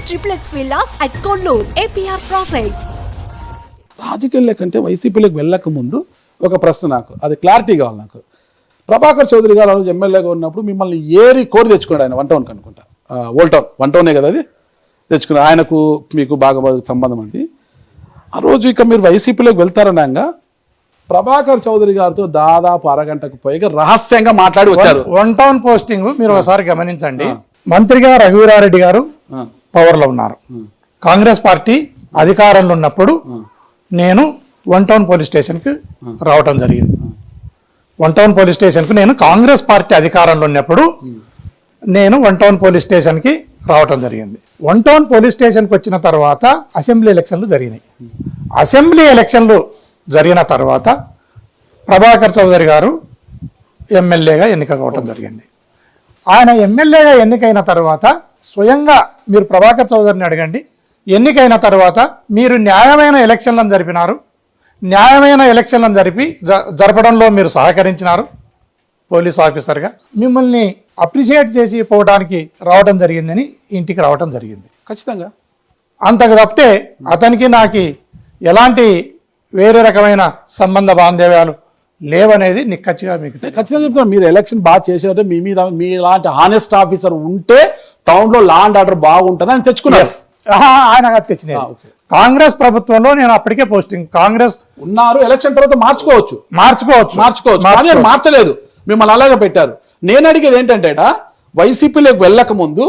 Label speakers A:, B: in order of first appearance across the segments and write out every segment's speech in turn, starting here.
A: triplex villas at Kollur, APR Projects.
B: రాజకీయాల కంటే వైసీపీలోకి వెళ్ళక ముందు ఒక ప్రశ్న, నాకు అది క్లారిటీ కావాలి. నాకు ప్రభాకర్ చౌదరి గారు రోజు ఎమ్మెల్యేగా ఉన్నప్పుడు మిమ్మల్ని ఏరి కోరి తెచ్చుకున్నాడు ఆయన 1 టౌన్కి అనుకుంటా, ఓల్డ్ టౌన్ 1 టౌనే కదా అది తెచ్చుకున్నాడు. ఆయనకు మీకు బాగా సంబంధం ఉంది. ఆ రోజు ఇక మీరు వైసీపీలోకి వెళ్తారనగా ప్రభాకర్ చౌదరి గారితో దాదాపు అరగంటకు పైగా రహస్యంగా మాట్లాడి వచ్చారు.
C: 1 టౌన్ పోస్టింగ్ మీరు ఒకసారి గమనించండి. మంత్రిగా రఘువీరారెడ్డి గారు పవర్ లో ఉన్నారు. కాంగ్రెస్ పార్టీ అధికారంలో ఉన్నప్పుడు నేను 1 టౌన్ పోలీస్ స్టేషన్ కి రావటం జరిగింది. 1 టౌన్ పోలీస్ స్టేషన్ కు నేను కాంగ్రెస్ పార్టీ అధికారంలో ఉన్నప్పుడు నేను 1 టౌన్ పోలీస్ స్టేషన్ కి రావటం జరిగింది. 1 టౌన్ పోలీస్ స్టేషన్ కి వచ్చిన తర్వాత అసెంబ్లీ ఎలక్షన్లు జరిగినాయి. అసెంబ్లీ ఎలక్షన్లు జరిగిన తర్వాత ప్రభాకర్ చౌదరి గారు ఎమ్మెల్యేగా ఎన్నిక కావటం జరిగింది. ఆయన ఎమ్మెల్యేగా ఎన్నికైన తర్వాత స్వయంగా మీరు ప్రభాకర్ చౌదరిని అడగండి, ఎన్నికైన తర్వాత మీరు న్యాయమైన ఎలక్షన్లను జరిపినారు, న్యాయమైన ఎలక్షన్లను జరపడంలో మీరు సహకరించినారు. పోలీస్ ఆఫీసర్గా మిమ్మల్ని అప్రిషియేట్ చేసి పోవడానికి రావడం జరిగిందని ఇంటికి రావడం జరిగింది.
B: ఖచ్చితంగా
C: అంతకు తప్పితే అతనికి నాకు ఎలాంటి వేరే రకమైన సంబంధ బాంధవ్యాలు లేవనేది నిక్కచ్చిగా మీకు
B: ఖచ్చితంగా చెప్తున్నా. మీరు ఎలక్షన్ బాగా చేశారంటే మీ మీద మీ లాంటి హానెస్ట్ ఆఫీసర్ ఉంటే టౌన్లో లా అండ్ ఆర్డర్ బాగుంటుంది అని తెచ్చుకున్నారు.
C: ఆయన తెచ్చినారు. కాంగ్రెస్ ప్రభుత్వంలో నేను అప్పటికే పోస్టింగ్ కాంగ్రెస్
B: ఉన్నారు. ఎలక్షన్ తర్వాత మార్చుకోవచ్చు కానీ నేను మార్చలేదు, మిమ్మల్ని అలాగే పెట్టారు. నేను అడిగేది ఏంటంటే వైసీపీలోకి వెళ్ళక ముందు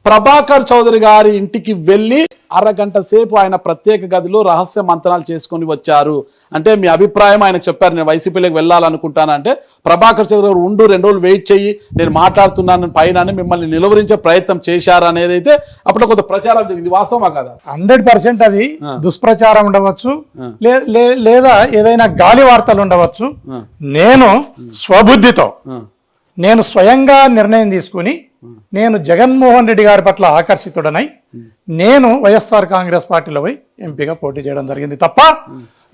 B: ప్రభాకర్ చౌదరి గారి ఇంటికి వెళ్ళి అరగంట సేపు ఆయన ప్రత్యేక గదిలో రహస్య మంతనాలు చేసుకొని వచ్చారు అంటే మీ అభిప్రాయం ఆయనకు చెప్పారు. నేను వైసీపీలోకి వెళ్ళాలనుకుంటానంటే ప్రభాకర్ చౌదరి గారు 2 రోజులు వెయిట్ చెయ్యి, నేను మాట్లాడుతున్నాను పైన మిమ్మల్ని నిలువరించే ప్రయత్నం చేశారు అనేది అయితే అప్పుడు కొంత ప్రచారం జరిగింది. వాస్తవమా కదా?
C: 100% అది దుష్ప్రచారం ఉండవచ్చు, లేదా ఏదైనా గాలి వార్తలు ఉండవచ్చు. నేను స్వబుద్ధితో నేను స్వయంగా నిర్ణయం తీసుకుని నేను జగన్మోహన్ రెడ్డి గారి పట్ల ఆకర్షితుడనై నేను వైఎస్ఆర్ కాంగ్రెస్ పార్టీలో పోయి ఎంపీగా పోటీ చేయడం జరిగింది తప్ప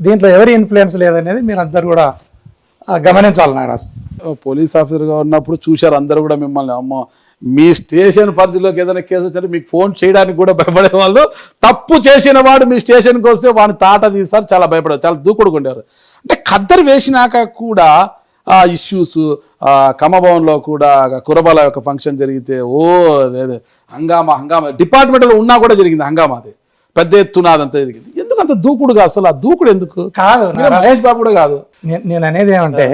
C: దీంట్లో ఎవరి ఇన్ఫ్లుయెన్స్ లేదనేది మీరు అందరు కూడా గమనించాలి. నారాజ్
B: పోలీస్ ఆఫీసర్గా ఉన్నప్పుడు చూశారు అందరూ కూడా మిమ్మల్ని. అమ్మ మీ స్టేషన్ పరిధిలోకి ఏదైనా కేసు వచ్చారు మీకు ఫోన్ చేయడానికి కూడా భయపడే వాళ్ళు. తప్పు చేసిన వాడు మీ స్టేషన్కి వస్తే వాడిని తాట తీస్తారు, చాలా భయపడారు, చాలా దూకుడుకుంటారు. అంటే ఖద్దరు వేసినాక కూడా ఆ ఇష్యూస్ కమభవన్లో కూడా కురబాల యొక్క ఫంక్షన్ జరిగితే లేదు హంగామా డిపార్ట్మెంట్లో ఉన్నా కూడా జరిగింది హంగామా. అది పెద్ద ఎత్తున అదంతా జరిగింది. ఎందుకు అంత దూకుడుగా? అసలు ఆ దూకుడు ఎందుకు?
C: కాదు
B: మహేష్ బాబు కూడా కాదు.
C: నేను అనేది ఏమంటే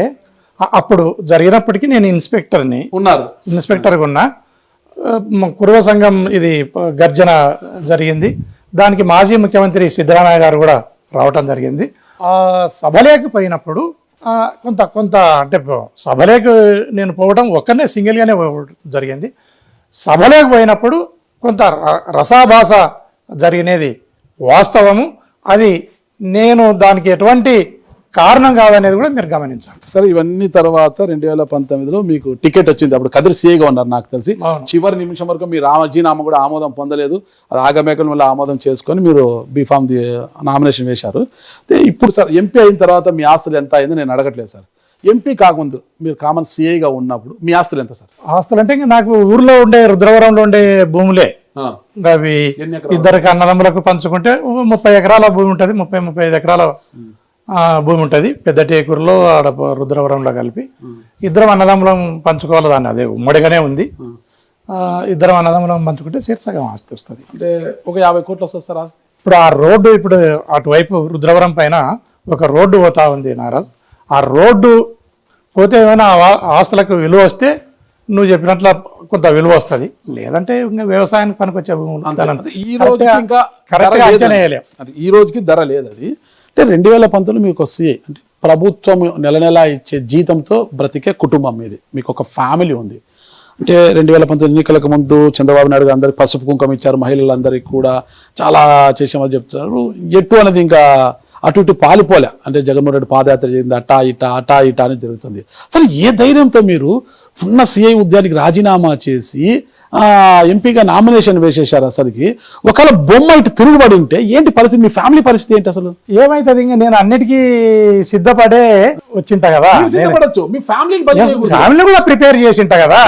C: అప్పుడు జరిగినప్పటికీ నేను ఇన్స్పెక్టర్గా ఉన్నా. కురవ సంఘం ఇది గర్జన జరిగింది, దానికి మాజీ ముఖ్యమంత్రి సిద్ధరామయ్య గారు కూడా రావటం జరిగింది. ఆ సభలోకి పోయినప్పుడు కొంత అంటే సభలోకి నేను పోవడం ఒక్కనే సింగిల్గానే జరిగింది. సభలోకి పోయినప్పుడు కొంత రసాభాస జరిగినది వాస్తవము. అది నేను దానికి ఎటువంటి కారణం కాదనేది కూడా మీరు గమనించాలి.
B: సరే, ఇవన్నీ తర్వాత 2019లో మీకు టికెట్ వచ్చింది. అప్పుడు కదిరి సీఏగా ఉన్నారు నాకు తెలిసి. చివరి నిమిషం వరకు మీ రాజీనామా కూడా ఆమోదం పొందలేదు. అది ఆగమేకల వల్ల ఆమోదం చేసుకొని మీరు బీఫామ్ నామినేషన్ వేశారు. ఇప్పుడు సార్ ఎంపీ అయిన తర్వాత మీ ఆస్తులు ఎంత అయింది నేను అడగట్లేదు సార్. ఎంపీ కాకముందు మీరు కామన్ సీఏగా ఉన్నప్పుడు మీ ఆస్తులు ఎంత సార్?
C: ఆస్తులు అంటే నాకు ఊర్లో ఉండే రుద్రవరంలో ఉండే భూములే. అవి 2 అన్నదమ్ములకు పంచుకుంటే 30 ఎకరాల భూమి ఉంటుంది, 30-35 ఎకరాల భూమి ఉంటుంది. పెద్ద టేకూరులో ఆడ రుద్రవరంలో కలిపి 2 అన్నదమ్ములం పంచుకోవాలి. దాన్ని అదే ఉమ్మడిగానే ఉంది. 2 అన్నదమ్ములం పంచుకుంటే సగం ఆస్తి వస్తుంది.
B: అంటే ఒక 50 కోట్లు వస్తుంది సార్ ఆస్తి.
C: ఇప్పుడు ఆ రోడ్డు ఇప్పుడు అటువైపు రుద్రవరం పైన ఒక రోడ్డు పోతా ఉంది నారాజ్. ఆ రోడ్డు పోతే ఏమైనా ఆస్తులకు విలువ వస్తే నువ్వు చెప్పినట్ల కొంత విలువ వస్తుంది, లేదంటే ఇంకా వ్యవసాయానికి పనికొచ్చే భూములు.
B: ఈ రోజుకి ధర లేదు. అది అంటే 2019 మీకు వస్తాయి అంటే ప్రభుత్వం నెల ఇచ్చే జీతంతో బ్రతికే కుటుంబం మీది, మీకు ఒక ఫ్యామిలీ ఉంది. అంటే 2019 ఎన్నికలకు ముందు చంద్రబాబు నాయుడు గారు అందరికి పసుపు కుంకుమ ఇచ్చారు, మహిళలందరికీ కూడా చాలా చేసామని చెప్తున్నారు. ఎటు అనేది ఇంకా అటు ఇటు పాలిపోలే. అంటే జగన్మోహన్ రెడ్డి పాదయాత్ర చేసింది అటా ఇటా అని జరుగుతుంది. అసలు ఏ ధైర్యంతో మీరు ఉన్న సిఐ ఉద్యోగానికి రాజీనామా చేసి ఎంపీగా నామినేషన్ వేసేశారు? అసలుకి ఒకవేళ బొమ్మ ఇటు తిరుగుబడి ఉంటే ఏంటి పరిస్థితి? మీ ఫ్యామిలీ పరిస్థితి ఏంటి? అసలు
C: ఏమైతుంది? ఇంకా నేను అన్నిటికీ సిద్ధపడే వచ్చింటా కదా.
B: సిద్ధపడచ్చు, మీ ఫ్యామిలీ
C: కూడా ప్రిపేర్ చేసింటా కదా.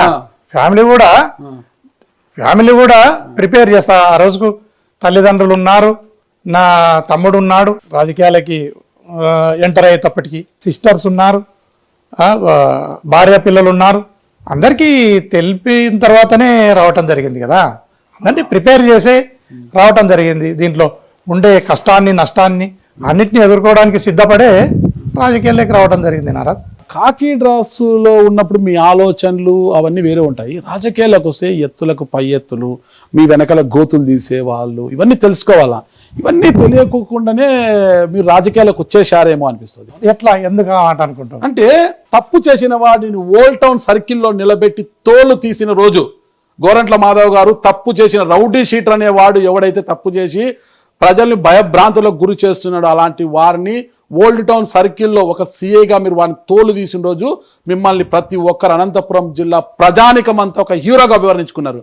C: ఫ్యామిలీ కూడా ఫ్యామిలీ కూడా ప్రిపేర్ చేస్తా. ఆ రోజుకు తల్లిదండ్రులు ఉన్నారు, నా తమ్ముడు ఉన్నాడు, రాజకీయాలకి ఎంటర్ అయ్యేటప్పటికి సిస్టర్స్ ఉన్నారు, భార్య పిల్లలు ఉన్నారు. అందరికీ తెలిపిన తర్వాతనే రావటం జరిగింది కదా. అందరినీ ప్రిపేర్ చేసే రావటం జరిగింది. దీంట్లో ఉండే కష్టాన్ని నష్టాన్ని అన్నిటిని ఎదుర్కోవడానికి సిద్ధపడే రాజకీయాల్లోకి రావడం జరిగింది నారాజ్.
B: కాకి డ్రాసులో ఉన్నప్పుడు మీ ఆలోచనలు అవన్నీ వేరే ఉంటాయి. రాజకీయాలకు వస్తే ఎత్తులకు పై ఎత్తులు, మీ వెనకాల గోతులు తీసేవాళ్ళు, ఇవన్నీ తెలుసుకోవాలా. ఇవన్నీ తెలియకుండానే మీరు రాజకీయాలకు వచ్చేసారేమో అనిపిస్తుంది.
C: ఎట్లా ఎందుకు మాట అనుకుంటాం
B: అంటే తప్పు చేసిన వాడిని ఓల్డ్ టౌన్ సర్కిల్లో నిలబెట్టి తోలు తీసిన రోజు గోరంట్ల మాధవ్ గారు తప్పు చేసిన రౌడీ షీటర్ అనే వాడు ఎవడైతే తప్పు చేసి ప్రజల్ని భయభ్రాంతులకు గురి చేస్తున్నాడు, అలాంటి వారిని ఓల్డ్ టౌన్ సర్కిల్లో ఒక సీఐగా మీరు వారిని తోలు తీసిన రోజు మిమ్మల్ని ప్రతి ఒక్కరు అనంతపురం జిల్లా ప్రజానికమంతా ఒక హీరోగా వివరించుకున్నారు.